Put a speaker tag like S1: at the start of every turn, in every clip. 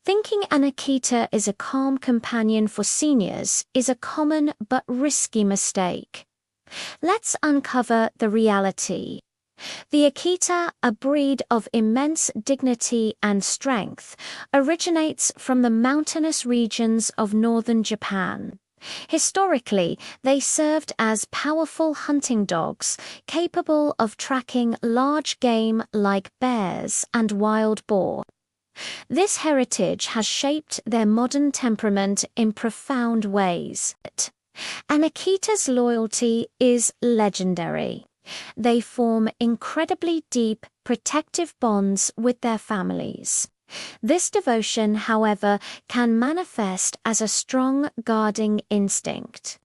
S1: Thinking an Akita is a calm companion for seniors is a common but risky mistake. Let's uncover the reality. The Akita, a breed of immense dignity and strength, originates from the mountainous regions of northern Japan. Historically, they served as powerful hunting dogs, capable of tracking large game like bears and wild boar. This heritage has shaped their modern temperament in profound ways. An Akita's loyalty is legendary. They form incredibly deep, protective bonds with their families. This devotion, however, can manifest as a strong guarding instinct.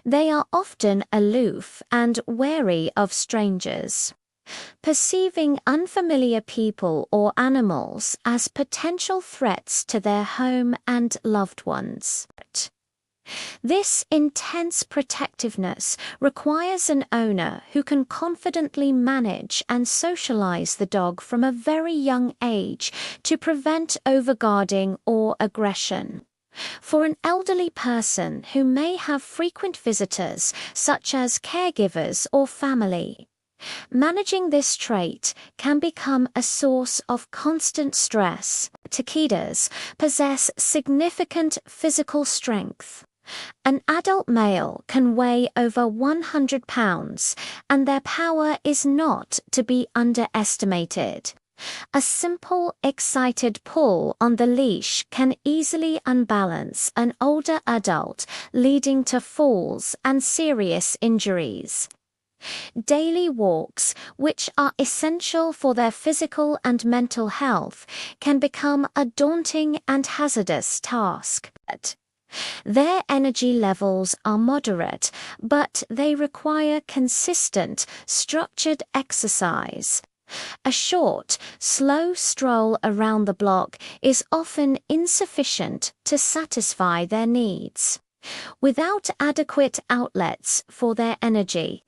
S1: They are often aloof and wary of strangers, perceiving unfamiliar people or animals as potential threats to their home and loved ones. This intense protectiveness requires an owner who can confidently manage and socialize the dog from a very young age to prevent overguarding or aggression. For an elderly person who may have frequent visitors, such as caregivers or family, managing this trait can become a source of constant stress. Akitas possess significant physical strength. An adult male can weigh over 100 pounds, and their power is not to be underestimated. A simple, excited pull on the leash can easily unbalance an older adult, leading to falls and serious injuries. Daily walks, which are essential for their physical and mental health, can become a daunting and hazardous task. Their energy levels are moderate, but they require consistent, structured exercise. A short, slow stroll around the block is often insufficient to satisfy their needs. Without adequate outlets for their energy,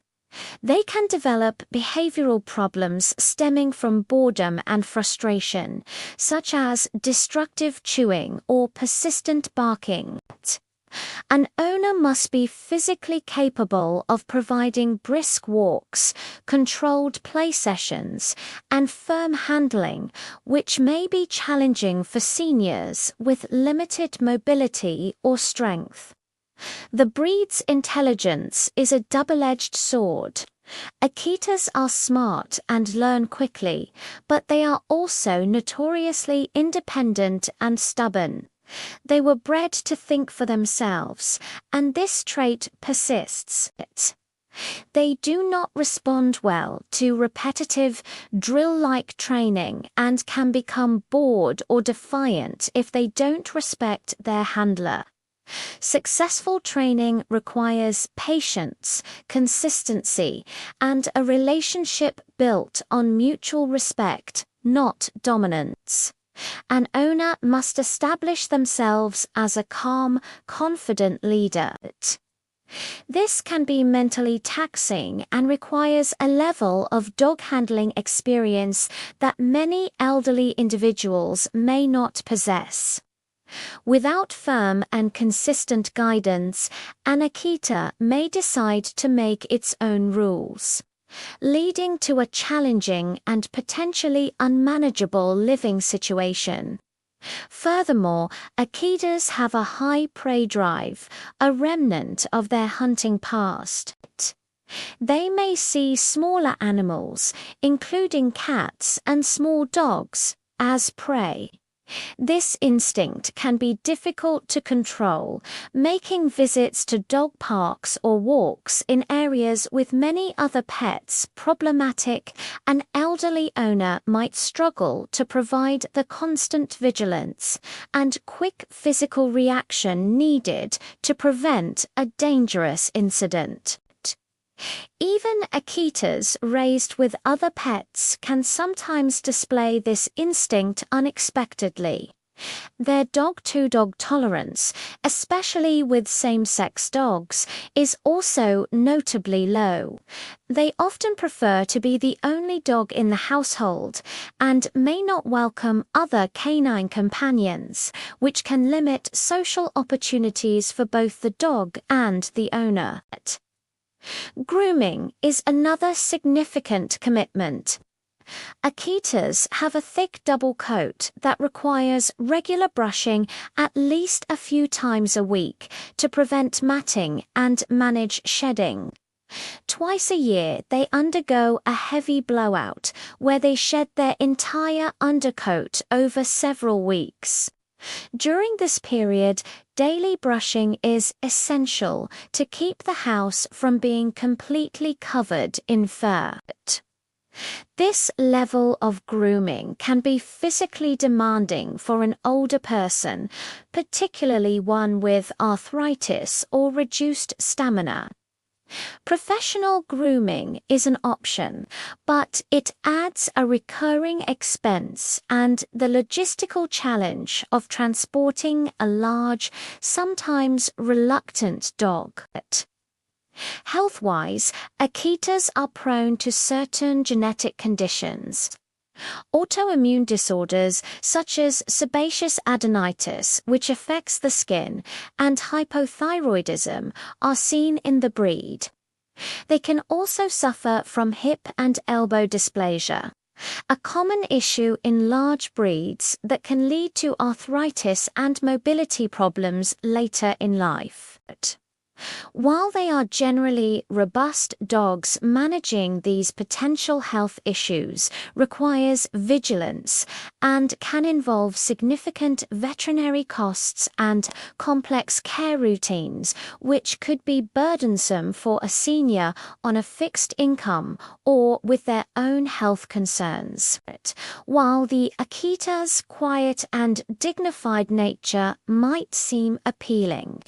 S1: they can develop behavioral problems stemming from boredom and frustration, such as destructive chewing or persistent barking. An owner must be physically capable of providing brisk walks, controlled play sessions, and firm handling, which may be challenging for seniors with limited mobility or strength. The breed's intelligence is a double-edged sword. Akitas are smart and learn quickly, but they are also notoriously independent and stubborn. They were bred to think for themselves, and this trait persists. They do not respond well to repetitive, drill-like training and can become bored or defiant if they don't respect their handler. Successful training requires patience, consistency, and a relationship built on mutual respect, not dominance. An owner must establish themselves as a calm, confident leader. This can be mentally taxing and requires a level of dog handling experience that many elderly individuals may not possess. Without firm and consistent guidance, an Akita may decide to make its own rules, leading to a challenging and potentially unmanageable living situation. Furthermore, Akitas have a high prey drive, a remnant of their hunting past. They may see smaller animals, including cats and small dogs, as prey. This instinct can be difficult to control, making visits to dog parks or walks in areas with many other pets problematic. An elderly owner might struggle to provide the constant vigilance and quick physical reaction needed to prevent a dangerous incident. Even Akitas raised with other pets can sometimes display this instinct unexpectedly. Their dog-to-dog tolerance, especially with same-sex dogs, is also notably low. They often prefer to be the only dog in the household and may not welcome other canine companions, which can limit social opportunities for both the dog and the owner. Grooming is another significant commitment. Akitas have a thick double coat that requires regular brushing at least a few times a week to prevent matting and manage shedding. Twice a year, they undergo a heavy blowout where they shed their entire undercoat over several weeks. During this period, daily brushing is essential to keep the house from being completely covered in fur. This level of grooming can be physically demanding for an older person, particularly one with arthritis or reduced stamina. Professional grooming is an option, but it adds a recurring expense and the logistical challenge of transporting a large, sometimes reluctant dog. Health-wise, Akitas are prone to certain genetic conditions. Autoimmune disorders such as sebaceous adenitis, which affects the skin, and hypothyroidism are seen in the breed. They can also suffer from hip and elbow dysplasia, a common issue in large breeds that can lead to arthritis and mobility problems later in life. While they are generally robust dogs, managing these potential health issues requires vigilance and can involve significant veterinary costs and complex care routines, which could be burdensome for a senior on a fixed income or with their own health concerns. While the Akita's quiet and dignified nature might seem appealing,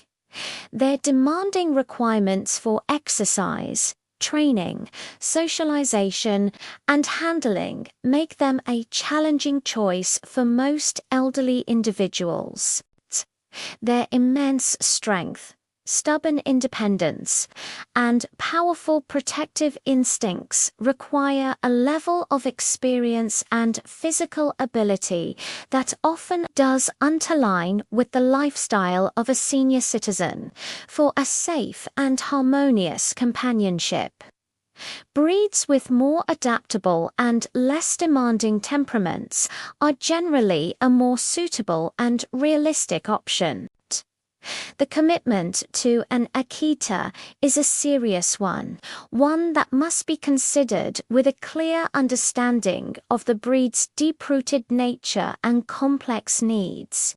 S1: their demanding requirements for exercise, training, socialization, and handling make them a challenging choice for most elderly individuals. Their immense strength, stubborn independence, and powerful protective instincts require a level of experience and physical ability that often does underline with the lifestyle of a senior citizen for a safe and harmonious companionship. Breeds with more adaptable and less demanding temperaments are generally a more suitable and realistic option. The commitment to an Akita is a serious one that must be considered with a clear understanding of the breed's deep-rooted nature and complex needs.